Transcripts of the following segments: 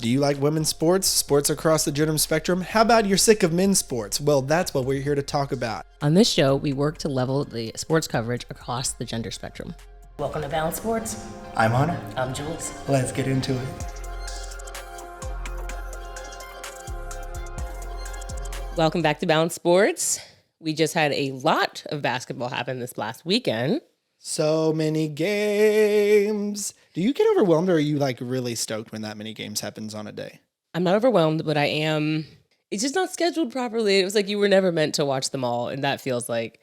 Do you like women's sports? Sports across the gender spectrum? How about you're sick of men's sports? Well, that's what we're here to talk about. On this show, we work to level the sports coverage across the gender spectrum. Welcome to Balance Sports. I'm Hunter. I'm Jewelz. Let's get into it. Welcome back to Balance Sports. We just had a lot of basketball happen this last weekend. So many games. Do you get overwhelmed or are you like really stoked when that many games happens on a day? I'm not overwhelmed, but I am. It's just not scheduled properly. It was like you were never meant to watch them all, and that feels like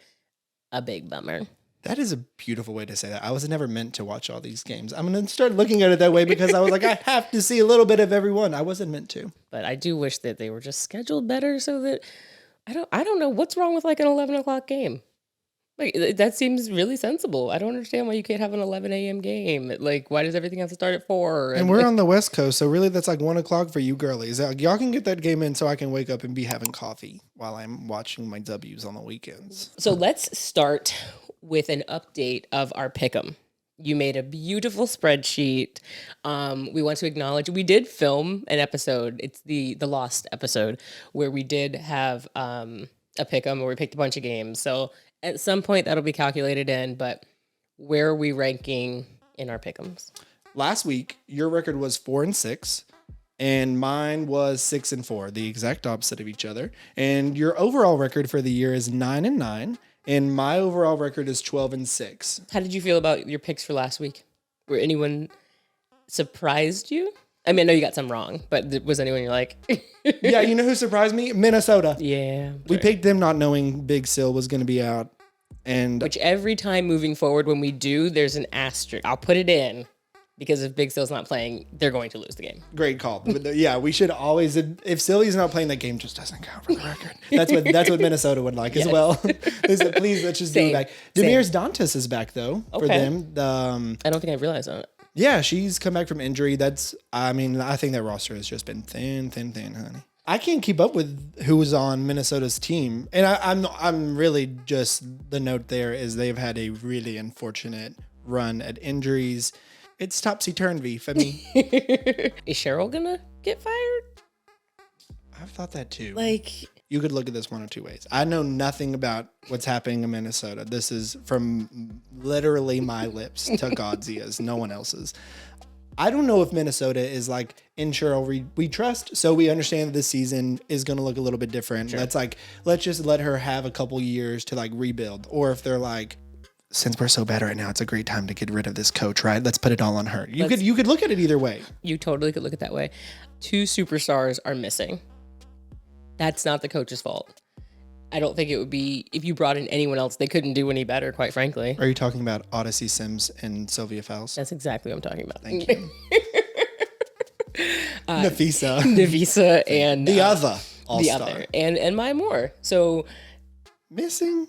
a big bummer. That is a beautiful way to say that. I was never meant to watch all these games. I'm going to start looking at it that way because I was like, I have to see a little bit of everyone. I wasn't meant to. But I do wish that they were just scheduled better so that I don't know what's wrong with like an 11 o'clock game. Like, that seems really sensible. I don't understand why you can't have an 11 a.m. game. Like, why does everything have to start at 4? And we're on the West Coast, so really that's like 1 o'clock for you girlies. Y'all can get that game in so I can wake up and be having coffee while I'm watching my W's on the weekends. So let's start with an update of our pick'em. You made a beautiful spreadsheet. We want to acknowledge we did film an episode. It's the Lost episode where we did have a pick'em where we picked a bunch of games. So at some point that'll be calculated in, but where are we ranking in our pick'ems? Last week, your record was 4-6, and mine was 6-4, the exact opposite of each other. And your overall record for the year is 9-9. And my overall record is 12-6. How did you feel about your picks for last week? Were anyone surprised you? I mean, I know you got some wrong, but was anyone you're like... Yeah, you know who surprised me? Minnesota. Yeah. We picked them not knowing Big Sil was going to be out. And which every time moving forward when we do, there's an asterisk. I'll put it in because if Big Sil's not playing, they're going to lose the game. Great call. But yeah, we should always... If Silly's not playing, that game just doesn't count for the record. That's what Minnesota would like as well. Please, let's just do it back. Demirs Dantas is back, though, for them. I don't think I realized that. Yeah, she's come back from injury. I think that roster has just been thin, honey. I can't keep up with who's on Minnesota's team. And I'm really just, the note there is they've had a really unfortunate run at injuries. It's topsy-turvy for me. Is Cheryl gonna get fired? I've thought that too. Like, you could look at this one of two ways. I know nothing about what's happening in Minnesota. This is from literally my lips to God's ears, no one else's. I don't know if Minnesota is like, in Cheryl we trust, so we understand that this season is going to look a little bit different. Sure. Let's just let her have a couple years to like rebuild. Or if they're like, since we're so bad right now, it's a great time to get rid of this coach, right? Let's put it all on her. You could look at it either way. You totally could look at it that way. 2 superstars are missing. That's not the coach's fault. I don't think it would be, if you brought in anyone else, they couldn't do any better, quite frankly. Are you talking about Odyssey Sims and Sylvia Fowles? That's exactly what I'm talking about. Thank you. Nafisa and the other all-star. The other. And Maya Moore. So missing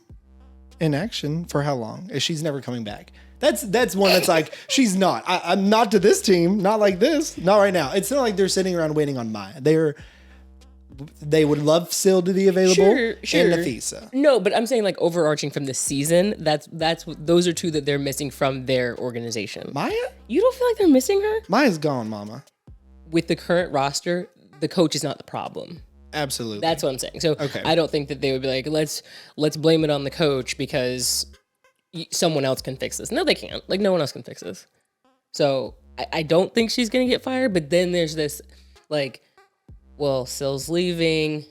in action for how long? She's never coming back. That's one that's like, she's not. I'm not to this team. Not like this. Not right now. It's not like they're sitting around waiting on Maya. They would love Sil to be available. Sure. And Nafisa. No, but I'm saying like overarching from this season, those are 2 that they're missing from their organization. Maya? You don't feel like they're missing her? Maya's gone, mama. With the current roster, the coach is not the problem. Absolutely. That's what I'm saying. So okay. I don't think that they would be like, let's blame it on the coach because someone else can fix this. No, they can't. Like, no one else can fix this. So I don't think she's going to get fired. But then there's this, like, well, Sil's leaving.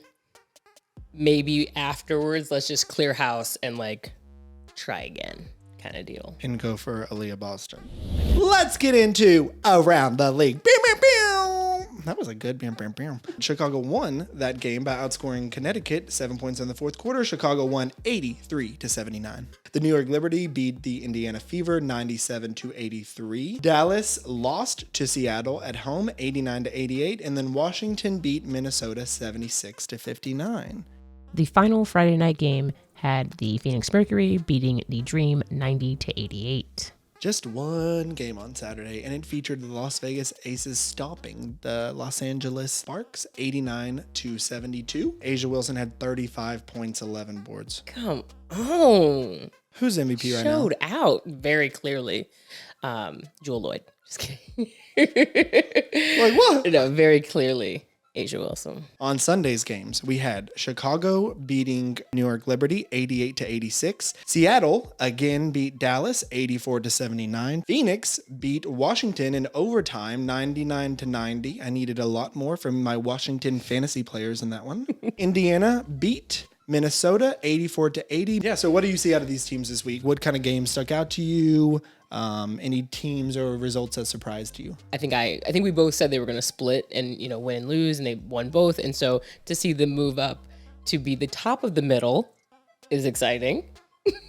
Maybe afterwards, let's just clear house and, like, try again kind of deal. And go for Aaliyah Boston. Let's get into Around the League. Pew, pew, pew. That was a good bam, bam, bam. Chicago won that game by outscoring Connecticut 7 points in the fourth quarter. Chicago won 83-79. The New York Liberty beat the Indiana Fever 97-83. Dallas lost to Seattle at home 89-88. And then Washington beat Minnesota 76-59. The final Friday night game had the Phoenix Mercury beating the Dream 90-88. Just one game on Saturday, and it featured the Las Vegas Aces stopping the Los Angeles Sparks 89-72. Asia Wilson had 35 points, 11 boards. Come on. Who's MVP right now? Showed out very clearly. Jewel Lloyd. Just kidding. Like what? No, very clearly Asia Wilson. On Sunday's games, we had Chicago beating New York Liberty 88-86. Seattle again beat Dallas 84-79. Phoenix beat Washington in overtime 99-90. I needed a lot more from my Washington fantasy players in that one. Indiana beat Minnesota 84-80. Yeah, so what do you see out of these teams this week? What kind of games stuck out to you? Any teams or results that surprised you? I think we both said they were going to split and win and lose, and they won both. And so to see them move up to be the top of the middle is exciting.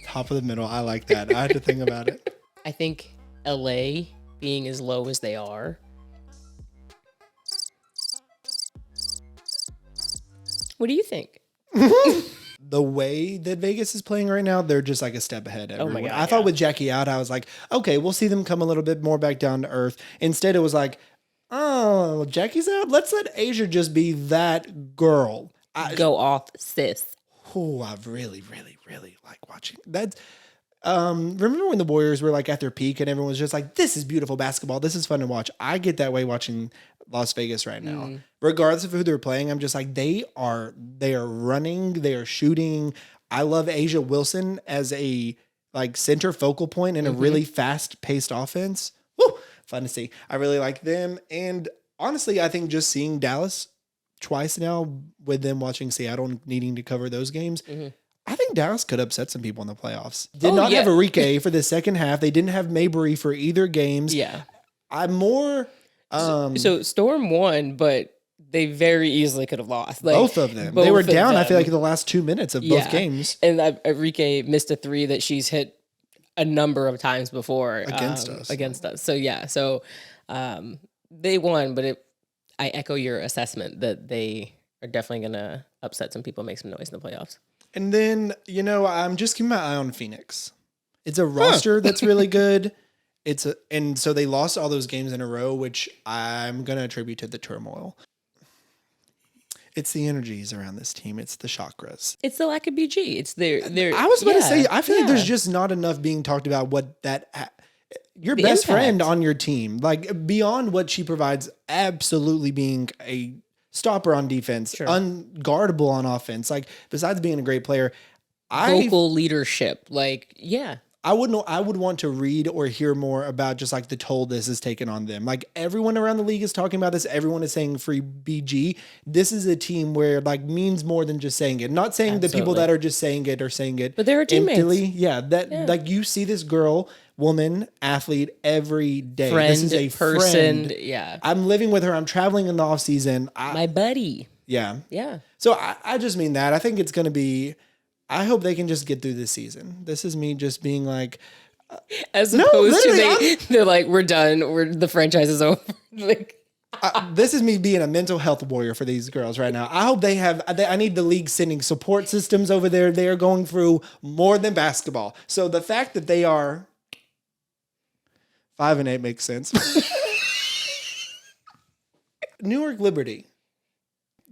Top of the middle, I like that. I had to think about it. I think LA being as low as they are. What do you think? The way that Vegas is playing right now, they're just like a step ahead. Oh my God, I thought with Jackie out, I was like, okay, we'll see them come a little bit more back down to earth. Instead, it was like, oh, Jackie's out. Let's let Asia just be that girl. Go off, sis. Oh, I really, really, really like watching that. Remember when the Warriors were like at their peak and everyone was just like, this is beautiful basketball. This is fun to watch. I get that way watching Las Vegas right now. Regardless of who they're playing, I'm just like, they are running, they are shooting. I love Asia Wilson as a like center focal point in a really fast paced offense. Woo, fun to see. I really like them. And honestly, I think just seeing Dallas twice now with them watching Seattle and needing to cover those games, I think Dallas could upset some people in the playoffs. Did not have Arike for the second half. They didn't have Mabry for either games. Yeah. I'm more... So Storm won, but they very easily could have lost. Like, both of them. They were down, I feel like, in the last 2 minutes of both games. And Arike missed a three that she's hit a number of times before. Against us. So, yeah. So they won, but I echo your assessment that they are definitely going to upset some people, make some noise in the playoffs. And then, I'm just keeping my eye on Phoenix. It's a roster that's really good. And so they lost all those games in a row, which I'm going to attribute to the turmoil. It's the energies around this team. It's the chakras. It's the lack of BG. It's their I was about to say, I feel like there's just not enough being talked about what your The best impact. friend on your team, like beyond what she provides, absolutely being a stopper on defense, unguardable on offense. Like besides being a great player, vocal leadership. Like, yeah. I would want to read or hear more about just like the toll this is taken on them. Like everyone around the league is talking about this. Everyone is saying free BG. This is a team where like means more than just saying it. Not saying the people that are just saying it are saying it. But there are teammates. Emptily. Yeah. Like you see this girl, woman, athlete every day. Friend, this is a person. friend. Yeah. I'm living with her. I'm traveling in the off season. My buddy. Yeah. Yeah. So I just mean that. I think it's going to be... I hope they can just get through this season. This is me just being like, as opposed to they're like, we're done. The franchise is over. Like, this is me being a mental health warrior for these girls right now. I hope I need the league sending support systems over there. They are going through more than basketball. So the fact that they are 5-8 makes sense. New York Liberty.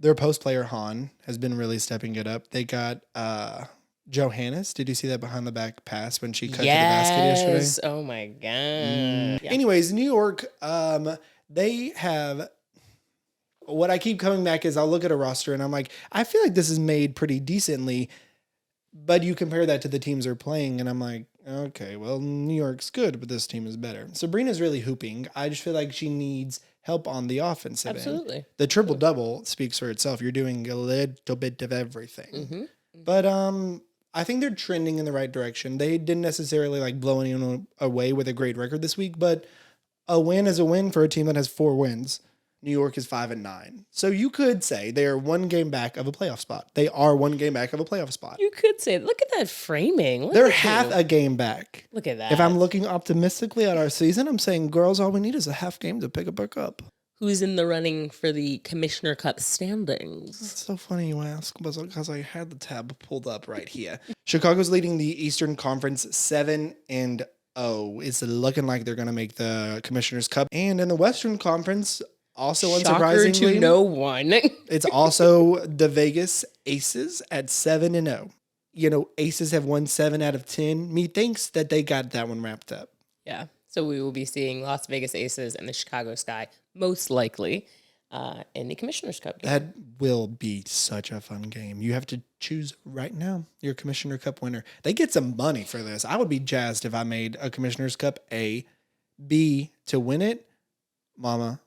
Their post player Han has been really stepping it up. They got Johannes. Did you see that behind the back pass when she cut to the basket yesterday? Oh my God. Yeah. Anyways, New York, they have what I keep coming back is I'll look at a roster and I'm like, I feel like this is made pretty decently, but you compare that to the teams they're playing and I'm like, okay, well, New York's good, but this team is better. Sabrina's really hooping. I just feel like she needs help on the offensive end. The triple-double speaks for itself. You're doing a little bit of everything. But I think they're trending in the right direction. They didn't necessarily like blow anyone away with a great record this week, but a win is a win for a team that has 4 wins. New York is 5-9. So you could say they are 1 game back of a playoff spot. They are 1 game back of a playoff spot. You could say, look at that framing. They're half a game back. Look at that. If I'm looking optimistically at our season, I'm saying, girls, all we need is a half game to pick up our cup. Who's in the running for the Commissioner Cup standings? It's so funny you ask, because I had the tab pulled up right here. Chicago's leading the Eastern Conference 7-0. It's looking like they're going to make the Commissioner's Cup. And in the Western Conference, also unsurprisingly, shocker to no one. it's also the Vegas Aces at 7-0. Aces have won 7 out of 10. Methinks that they got that one wrapped up. Yeah. So we will be seeing Las Vegas Aces and the Chicago Sky, most likely, in the Commissioner's Cup game. That will be such a fun game. You have to choose right now your Commissioner Cup winner. They get some money for this. I would be jazzed if I made a Commissioner's Cup A, B to win it. Mama,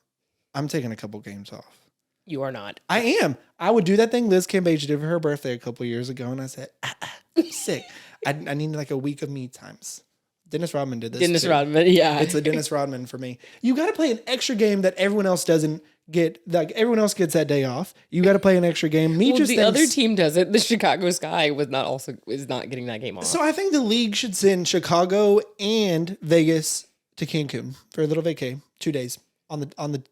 I'm taking a couple games off. You are not. I am. I would do that thing Liz Cambage did for her birthday a couple years ago, and I said, I'm sick. I need like a week of me times. Dennis Rodman did this. Dennis too. Rodman, yeah. It's a Dennis Rodman for me. You got to play an extra game that everyone else doesn't get. Like everyone else gets that day off. You got to play an extra game. Other team does it. The Chicago Sky is not getting that game off. So I think the league should send Chicago and Vegas to Cancun for a little vacay, 2 days on the.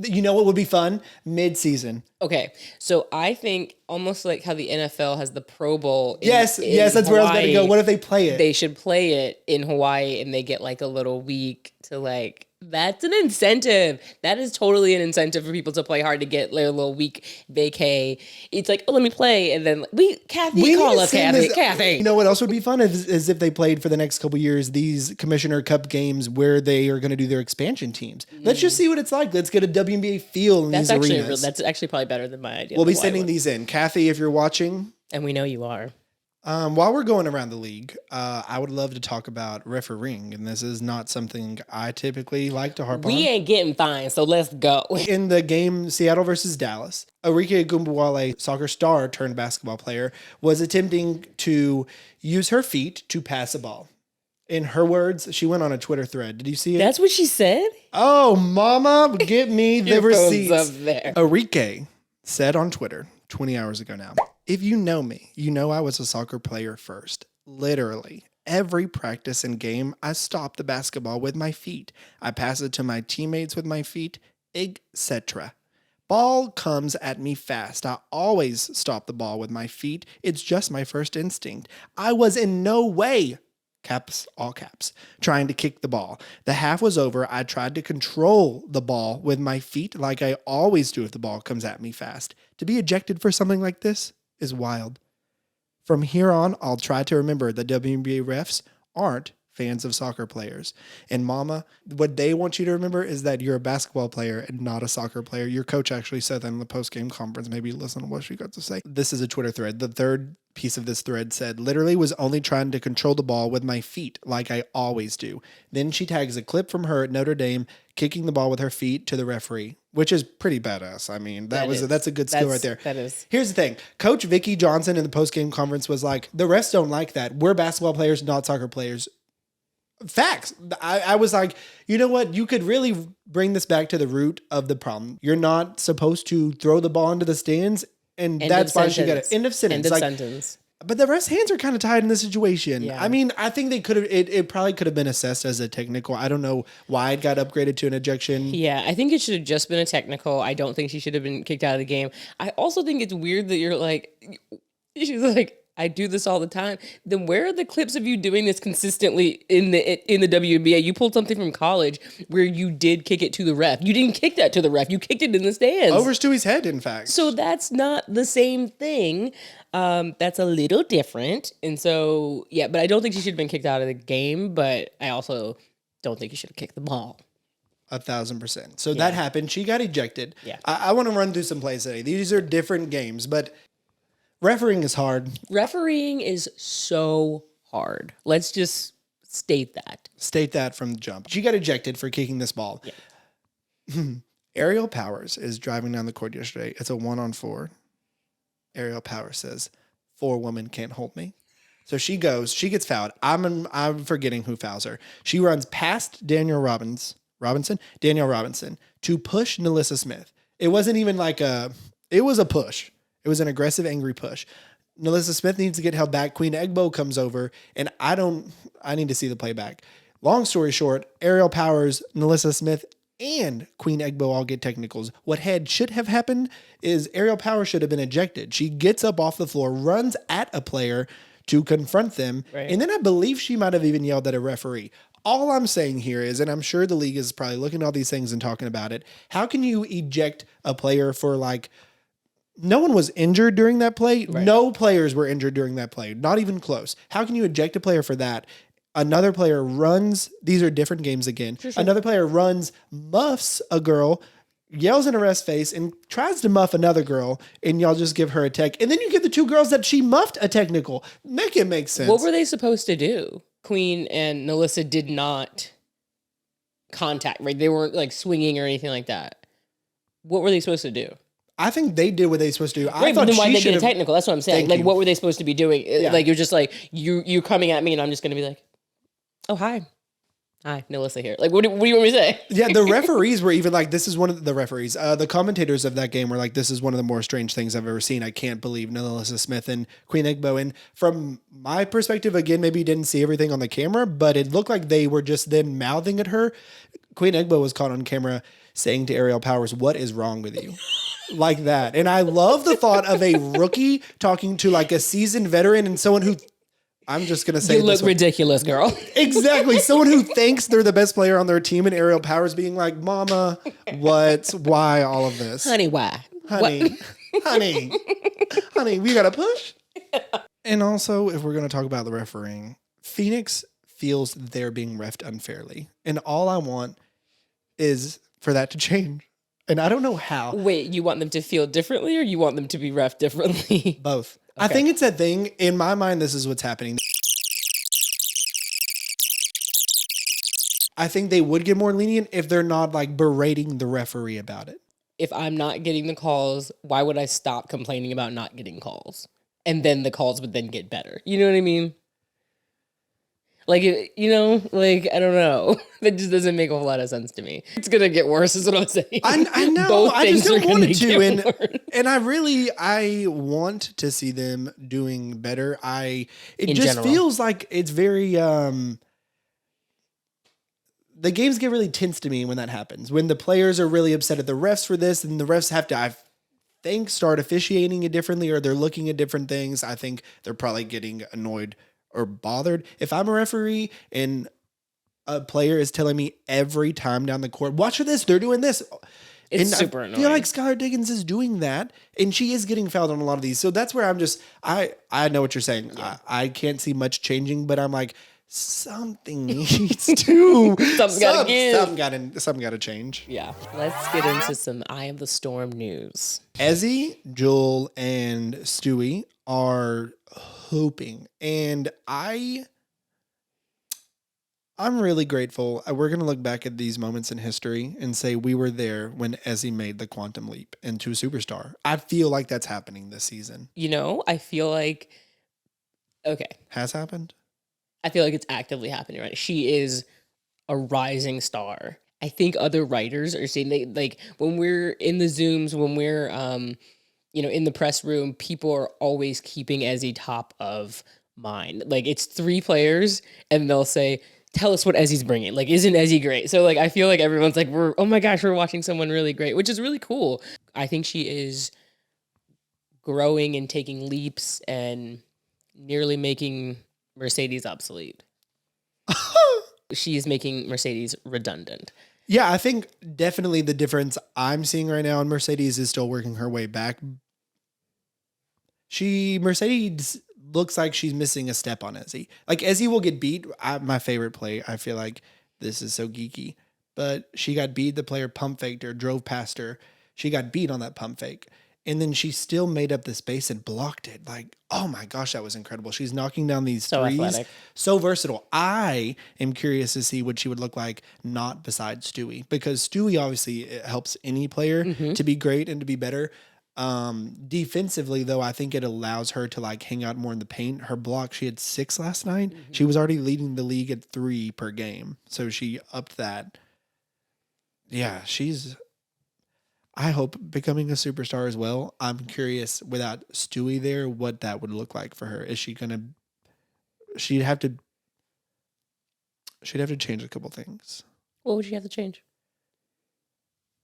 You know what would be fun? Mid-season. Okay, so I think almost like how the NFL has the Pro Bowl. Yes, that's where I was going to go. What if they play it? They should play it in Hawaii, and they get like a little week to like. That's an incentive. That is totally an incentive for people to play hard to get their little week vacay. It's like, oh, let me play, and then Kathy, call us, Kathy. You know what else would be fun is if they played for the next couple years these Commissioner Cup games where they are going to do their expansion teams. Let's just see what it's like. Let's get a WNBA feel in these arenas. That's actually probably better than my idea. We'll be sending these in. Kathy, if you're watching. And we know you are. While we're going around the league, I would love to talk about refereeing, and this is not something I typically like to harp on. We ain't getting fined, so let's go. In the game Seattle versus Dallas, Arike Gumbawale, soccer star turned basketball player, was attempting to use her feet to pass a ball. In her words, she went on a Twitter thread. Did you see it? That's what she said? Oh, mama, get me the receipts. Up there. Arike said on Twitter 20 hours ago now, if you know me, you know I was a soccer player first. Literally, every practice and game, I stop the basketball with my feet. I pass it to my teammates with my feet, etc. Ball comes at me fast. I always stop the ball with my feet. It's just my first instinct. I was in no way, caps, all caps, trying to kick the ball. The half was over. I tried to control the ball with my feet like I always do if the ball comes at me fast. To be ejected for something like this is wild. From here on, I'll try to remember that WNBA refs aren't fans of soccer players. And mama, what they want you to remember is that you're a basketball player and not a soccer player. Your coach actually said that in the post-game conference. Maybe listen to what she got to say. This is a Twitter thread. The third piece of this thread said, literally was only trying to control the ball with my feet like I always do. Then she tags a clip from her at Notre Dame kicking the ball with her feet to the referee, which is pretty badass. I mean, that's a good skill right there. That is. Here's the thing. Coach Vicky Johnson in the post-game conference was like, the refs don't like that. We're basketball players, not soccer players. Facts. I was like, you know what? You could really bring this back to the root of the problem. You're not supposed to throw the ball into the stands, and that's why she got it. End of sentence. End of sentence. But the refs' hands are kind of tied in this situation. Yeah. I mean, I think they could have. It probably could have been assessed as a technical. I don't know why it got upgraded to an ejection. Yeah, I think it should have just been a technical. I don't think she should have been kicked out of the game. I also think it's weird that you're like, she's like, I do this all the time. Then where are the clips of you doing this consistently in the WNBA? You pulled something from college where you did kick it to the ref. You didn't kick that to the ref. You kicked it in the stands. Over Stewie's head, in fact. So that's not the same thing. That's a little different. And so, yeah, but I don't think she should have been kicked out of the game. But I also don't think you should have kicked the ball. 1,000%. So that happened. She got ejected. Yeah. I want to run through some plays today. These are different games, but refereeing is hard. Refereeing is so hard. Let's just state that. State that from the jump. She got ejected for kicking this ball. Yeah. Ariel Powers is driving down the court yesterday. It's a 1-on-4. Ariel Powers says, 4 women can't hold me. So she gets fouled. I'm forgetting who fouls her. She runs past Danielle Robinson to push Nalissa Smith. It wasn't even like it was a push. It was an aggressive, angry push. Nalissa Smith needs to get held back. Queen Egbo comes over, and I need to see the playback. Long story short, Ariel Powers, Nalissa Smith, and Queen Egbo all get technicals. What should have happened is Ariel Powers should have been ejected. She gets up off the floor, runs at a player to confront them, and then I believe she might have even yelled at a referee. All I'm saying here is, and I'm sure the league is probably looking at all these things and talking about it, how can you eject a player for like, no one was injured during that play. Right. No players were injured during that play. Not even close. How can you eject a player for that? Another player runs, these are different games again. Sure. Another player runs, muffs a girl, yells in a ref's face, and tries to muff another girl, and y'all just give her a tech. And then you give the two girls that she muffed a technical. Make it make sense. What were they supposed to do? Queen and Melissa did not contact, right? They weren't like swinging or anything like that. What were they supposed to do? I think they did what they supposed to do. Right, but then why did they get a technical? That's what I'm saying. Like, what were they supposed to be doing? Yeah. Like, you're just like, you coming at me, and I'm just going to be like, oh, hi. Hi, Melissa here. Like, what do you want me to say? Yeah, the referees were even like, this is one of the referees. The commentators of that game were like, this is one of the more strange things I've ever seen. I can't believe Melissa Smith and Queen Egbo. And from my perspective, again, maybe you didn't see everything on the camera, but it looked like they were just then mouthing at her. Queen Egbo was caught on camera saying to Ariel Powers, what is wrong with you? Like that. And I love the thought of a rookie talking to like a seasoned veteran and someone who, I'm just going to say, you look ridiculous, girl. Exactly. Someone who thinks they're the best player on their team, and Ariel Powers being like, Mama, why all of this? Honey, why? Honey, we got to push. And also, if we're going to talk about the refereeing, Phoenix feels they're being reffed unfairly. And all I want is for that to change. And I don't know how. Wait, you want them to feel differently, or you want them to be ref differently? Both. Okay. I think it's that thing. In my mind, this is what's happening. I think they would get more lenient if they're not like berating the referee about it. If I'm not getting the calls, why would I stop complaining about not getting calls? And then the calls would then get better. You know what I mean? Like, you know, like, I don't know. That just doesn't make a whole lot of sense to me. It's going to get worse is what I'm saying. I know. Both I just don't want it to. And I want to see them doing better. It In just general. feels like it's very, the games get really tense to me when that happens. When the players are really upset at the refs for this, and the refs have to, I think, start officiating it differently, or they're looking at different things. I think they're probably getting annoyed or bothered. If I'm a referee and a player is telling me every time down the court, watch for this, they're doing this. It's and super I feel annoying. like Skylar Diggins is doing that, and she is getting fouled on a lot of these. So that's where I'm just, I know what you're saying. Yeah. I can't see much changing, but I'm like, something needs to. Something got to change. Yeah. Let's get into some Eye of the Storm news. Ezzy, Jewel, and Stewie are hoping, and I'm really grateful. We're going to look back at these moments in history and say we were there when Ezzy made the quantum leap into a superstar. I feel like that's happening this season. You know, I feel like, okay. Has happened? I feel like it's actively happening, right? She is a rising star. I think other writers are saying, like, when we're in the Zooms, when we're, in the press room, people are always keeping Ezzy top of mind. Like, it's 3 players, and they'll say, tell us what Ezzy's bringing. Like, isn't Ezzy great? So, like, I feel like everyone's like, oh my gosh, we're watching someone really great, which is really cool. I think she is growing and taking leaps and nearly making Mercedes obsolete. She is making Mercedes redundant. Yeah, I think definitely the difference I'm seeing right now in Mercedes is still working her way back. Mercedes looks like she's missing a step on Ezzy. Like, Ezzy will get beat. My favorite play, I feel like this is so geeky, but she got beat. The player pump faked her, drove past her. She got beat on that pump fake. And then she still made up the space and blocked it. Like, oh my gosh, that was incredible. She's knocking down these threes. Athletic. So versatile. I am curious to see what she would look like not besides Stewie. Because Stewie obviously helps any player to be great and to be better. Defensively, though, I think it allows her to like hang out more in the paint. Her block, she had 6 last night. She was already leading the league at 3 per game. So she upped that. Yeah, I hope becoming a superstar as well. I'm curious without Stewie there, what that would look like for her. Is she gonna? She'd have to change a couple things. What would she have to change?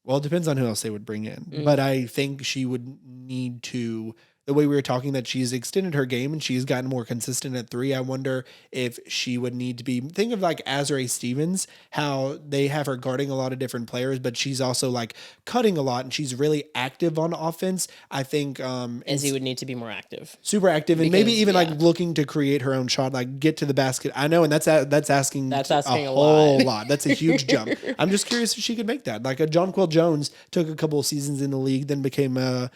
Well, it depends on who else they would bring in, but I think she would need to the way we were talking that she's extended her game and she's gotten more consistent at 3. I wonder if she would need to be, think of like Azrae Stevens, how they have her guarding a lot of different players, but she's also like cutting a lot and she's really active on offense. I think Izzy would need to be more active. Super active and maybe even like looking to create her own shot, like get to the basket. I know, and that's asking a whole lot. That's a huge jump. I'm just curious if she could make that. Like a Jonquel Jones took a couple of seasons in the league, then became I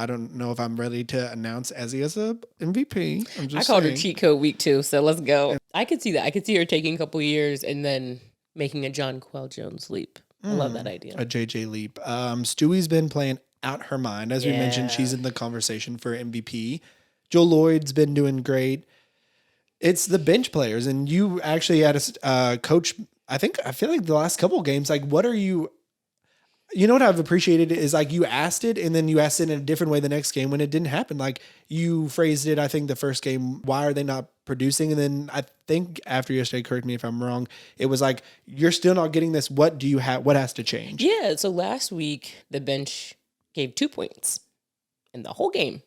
don't know if I'm ready to announce Ezzy as a MVP. I called her cheat code week 2, so let's go. I could see that. I could see her taking a couple years and then making a Jonquel Jones leap. I love that idea. A JJ leap. Stewie's been playing out her mind. As we mentioned, she's in the conversation for MVP. Joel Lloyd's been doing great. It's the bench players, and you actually had a coach. I feel like the last couple of games, like what are you? You know what I've appreciated is like you asked it and then you asked it in a different way the next game when it didn't happen. Like you phrased it, I think the first game, why are they not producing? And then I think after yesterday, correct me if I'm wrong, it was like, you're still not getting this. What do you have? What has to change? Yeah. So last week, the bench gave 2 points in the whole game.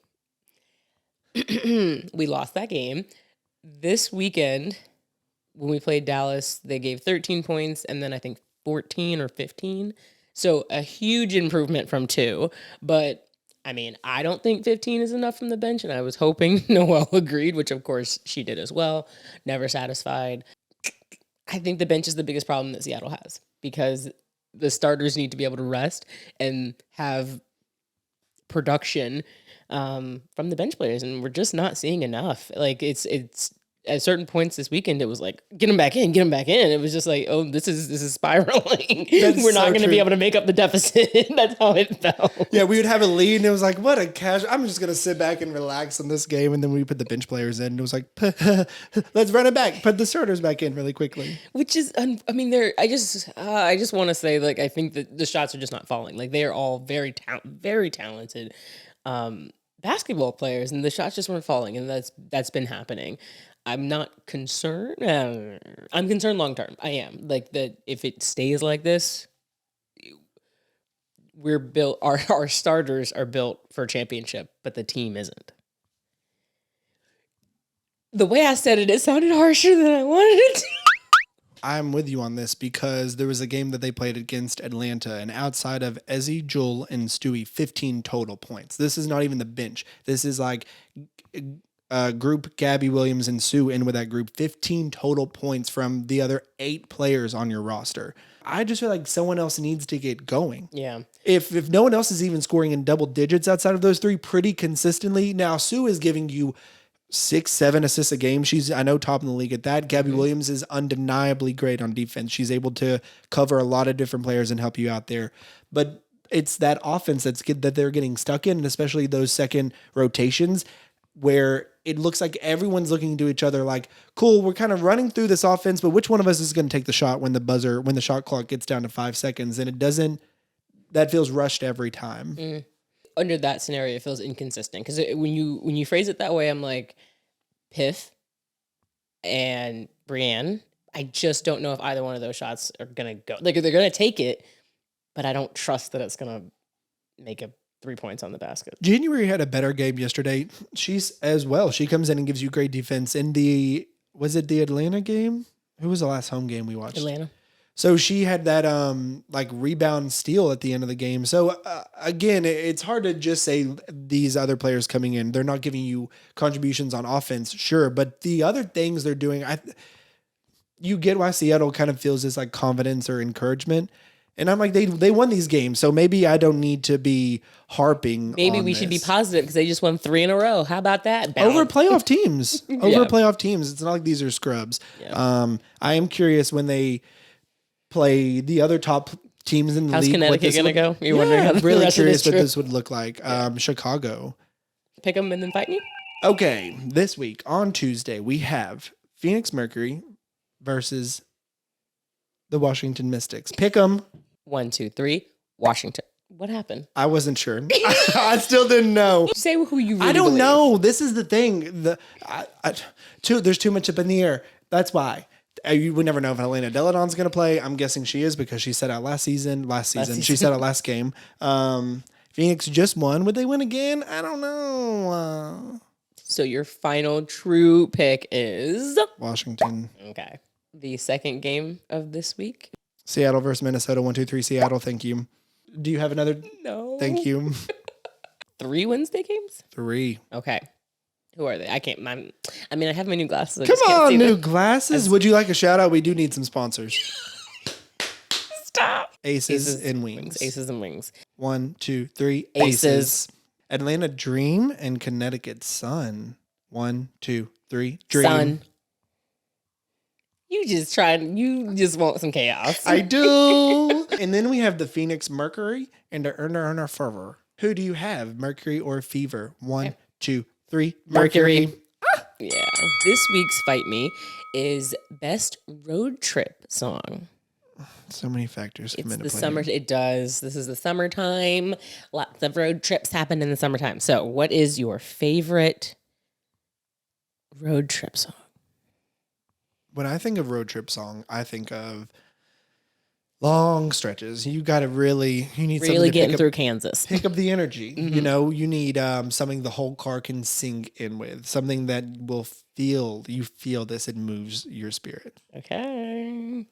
We lost that game. This weekend, when we played Dallas, they gave 13 points and then I think 14 or 15. So a huge improvement from 2, but I mean, I don't think 15 is enough from the bench, and I was hoping Noelle agreed, which of course she did as well. Never satisfied. I think the bench is the biggest problem that Seattle has because the starters need to be able to rest and have production from the bench players, and we're just not seeing enough. Like it's at certain points this weekend, it was like, get him back in. It was just like, oh, this is spiraling. We're not going to be able to make up the deficit. That's how it felt. Yeah, we would have a lead, and it was like, what a casual. I'm just going to sit back and relax on this game. And then we put the bench players in, and it was like, let's run it back. Put the starters back in really quickly. Which is, I mean, I just want to say, like, I think that the shots are just not falling. Like, they are all very talented basketball players, and the shots just weren't falling, and that's been happening. I'm not concerned. I'm concerned long term. I am. Like that if it stays like this, we're built our starters are built for a championship, but the team isn't. The way I said it sounded harsher than I wanted it to. I'm with you on this because there was a game that they played against Atlanta, and outside of Ezzy, Joel, and Stewie, 15 total points. This is not even the bench. This is like group Gabby Williams and Sue in with that group, 15 total points from the other 8 players on your roster. I just feel like someone else needs to get going. Yeah. If no one else is even scoring in double digits outside of those 3 pretty consistently, now Sue is giving you 6-7 assists a game. She's, I know, top in the league at that. Gabby Williams is undeniably great on defense. She's able to cover a lot of different players and help you out there. But it's that offense that they're getting stuck in, and especially those second rotations where it looks like everyone's looking to each other like, cool, we're kind of running through this offense, but which one of us is going to take the shot when the shot clock gets down to 5 seconds? And that feels rushed every time. Under that scenario, it feels inconsistent because when you phrase it that way, I'm like, Piff and Brienne, I just don't know if either one of those shots are going to go. Like, they're going to take it, but I don't trust that it's going to make 3 points on the basket. January had a better game yesterday. She's as well. She comes in and gives you great defense. Was it the Atlanta game? Who was the last home game we watched? Atlanta. So she had that like rebound steal at the end of the game. So again, it's hard to just say these other players coming in, they're not giving you contributions on offense, sure, but the other things they're doing, you get why Seattle kind of feels this like confidence or encouragement. And I'm like, they won these games, so maybe I don't need to be harping. Maybe we should be positive because they just won 3 in a row. How about that? Over playoff teams. Playoff teams. It's not like these are scrubs. Yeah. I am curious when they play the other top teams in the league. How's Connecticut going to go? You're wondering how I'm really curious what this would look like. Chicago. Pick them and then fight me? Okay, this week on Tuesday, we have Phoenix Mercury versus the Washington Mystics. Pick them. 1, 2, 3. Washington. What happened? I wasn't sure. I still didn't know. Say who you really I don't believe. know. This is the thing. There's too much up in the air. That's why. You would never know if Helena Deladon's going to play. I'm guessing she is because she set out last season. She set out last game. Phoenix just won. Would they win again? I don't know. So your final true pick is Washington. okay. The second game of this week. Seattle versus Minnesota. 1-2-3 Seattle. Thank you. Do you have another? No. Thank you. 3 Wednesday games? 3. Okay. Who are they? I can't. I mean, I have my new glasses. I Come just can't on, see new them. glasses. Would you like a shout out? We do need some sponsors. Stop. Aces and Wings. Aces and Wings. 1, 2, 3. Aces. Atlanta Dream and Connecticut Sun. 1, 2, 3. Dream. Sun. You just want some chaos. I do. And then we have the Phoenix Mercury and the Erna Fervor. Who do you have? Mercury or Fever? 1, 2, 3. Mercury. Yeah. This week's Fight Me is best road trip song. So many factors come It's into the play. summer. It does. This is the summertime. Lots of road trips happen in the summertime. So, what is your favorite road trip song? When I think of road trip song, I think of long stretches. You got to you need something Really to getting through Kansas. pick up the energy. You know, you need something the whole car can sink in with, something that you feel this, it moves your spirit. Okay.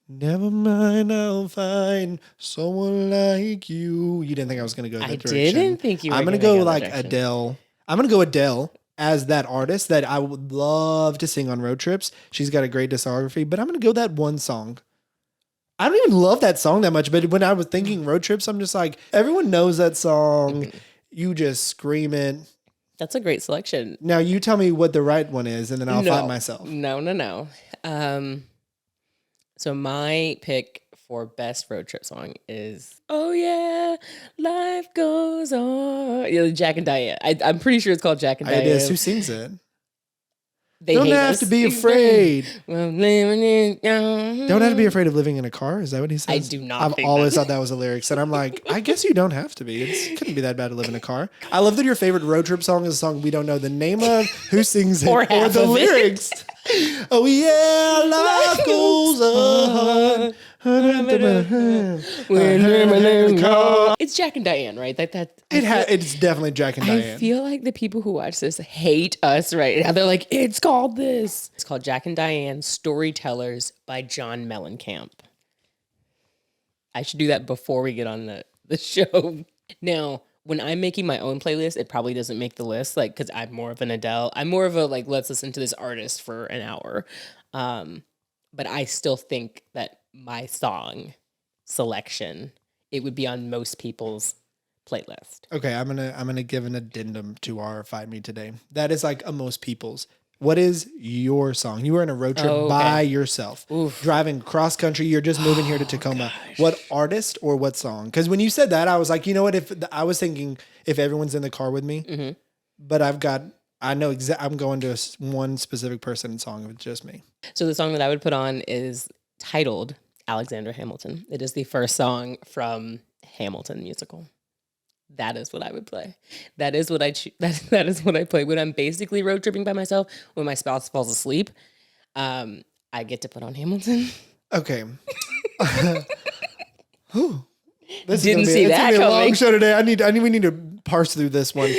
Never mind, I'll find someone like you. You didn't think I was going to go that I direction. didn't think you were I'm going gonna to go like Adele. I'm going to go Adele as that artist that I would love to sing on road trips. She's got a great discography, but I'm going to go that one song. I don't even love that song that much, but when I was thinking road trips, I'm just like, everyone knows that song. You just scream it. That's a great selection. Now you tell me what the right one is, and then I'll find myself. No. So my pick for best road trip song is "Oh Yeah, Life Goes On." Yeah, Jack and Diane. I'm pretty sure it's called Jack and Diane. It is. Who sings it? They Don't hate have us. to be afraid. Don't Don't have to be afraid of living in a car. Is that what he says? I do not I've think always that. thought that was a lyrics, and I'm like, I guess you don't have to be. It couldn't be that bad to live in a car. I love that your favorite road trip song is a song we don't know the name of, who sings it, Or or half the of it. lyrics. Oh yeah, life goes on. It's Jack and Diane, right? It's definitely Jack and Diane. I feel like the people who watch this hate us right now. They're like, it's called this. It's called Jack and Diane Storytellers by John Mellencamp. I should do that before we get on the show. Now, when I'm making my own playlist, it probably doesn't make the list, like, because I'm more of an Adele. I'm more of a, like, let's listen to this artist for an hour. But I still think that my song selection, it would be on most people's playlist. Okay, I'm gonna give an addendum to our Fight Me today. That is like a most people's. What is your song? You were in a road trip by yourself, driving cross country. You're just moving here to Tacoma. What artist or what song? Because when you said that, I was like, you know what? I was thinking if everyone's in the car with me, but I know I'm going to one specific person and song. If it's just me. So the song that I would put on is titled Alexander Hamilton. It is the first song from Hamilton musical. That is what I would play. That is what I that is what I play when I'm basically road tripping by myself. When my spouse falls asleep, I get to put on Hamilton. Okay. This Didn't is gonna be, see it's that gonna be a long coming. show today. We need to parse through this one.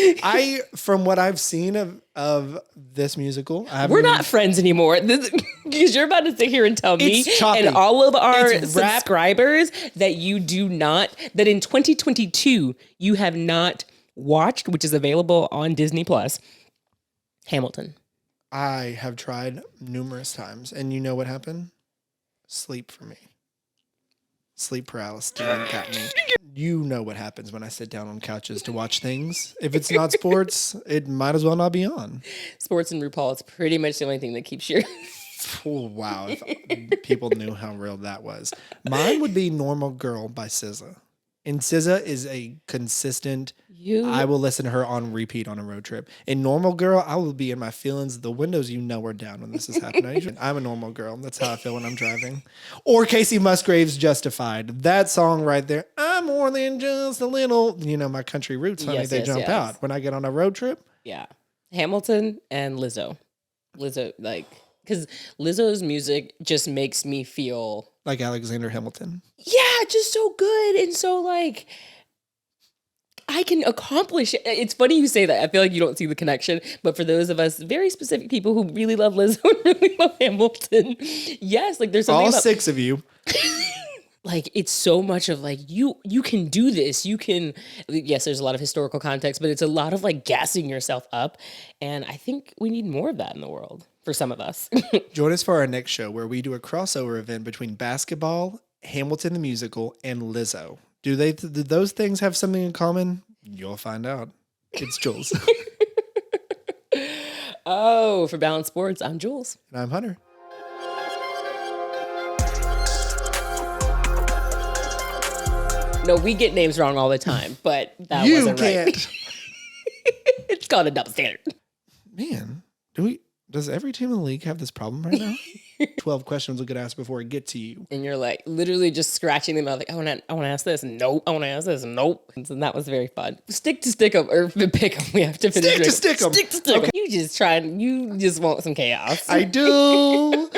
From what I've seen of this musical, We're not friends anymore because you're about to sit here and tell me It's choppy. and all of our It's rap. subscribers that that in 2022 you have not watched, which is available on Disney Plus, Hamilton. I have tried numerous times, and you know what happened? Sleep for me. Sleep paralysis got me. You know what happens when I sit down on couches to watch things. If it's not sports, it might as well not be on. Sports and RuPaul is pretty much the only thing that keeps you. Oh, wow. If people knew how real that was. Mine would be Normal Girl by SZA. And SZA is a consistent, I will listen to her on repeat on a road trip. In Normal Girl, I will be in my feelings. The windows, are down when this is happening. I'm a normal girl. That's how I feel when I'm driving. Or Casey Musgrave's Justified. That song right there. I'm more than just a little, my country roots, honey. Yes, they yes, jump yes. out when I get on a road trip. Yeah. Hamilton and Lizzo. Because Lizzo's music just makes me feel Like Alexander Hamilton. yeah, just so good and so I can accomplish it. It's funny you say that. I feel like you don't see the connection, but for those of us very specific people who really love Lizzo and really love Hamilton, yes, like there's something All about, 6 of you. like it's so much of like you can do this. You can, yes, there's a lot of historical context, but it's a lot of like gassing yourself up, and I think we need more of that in the world for some of us. Join us for our next show where we do a crossover event between basketball, Hamilton the musical, and Lizzo. Do those things have something in common? You'll find out. It's Jewelz. Oh, for Balance Sports, I'm Jewelz. And I'm Hunter. No, we get names wrong all the time, but that You wasn't right. can't. It's called a double standard. Man, does every team in the league have this problem right now? 12 questions will get asked before it gets to you. And you're like literally just scratching them out like, I want to ask this. Nope. I want to ask this. Nope. And so that was very fun. Stick to stick 'em or pick 'em. We have to finish. Stick to stick 'em. Stick to stick 'em. You just want some chaos. I do.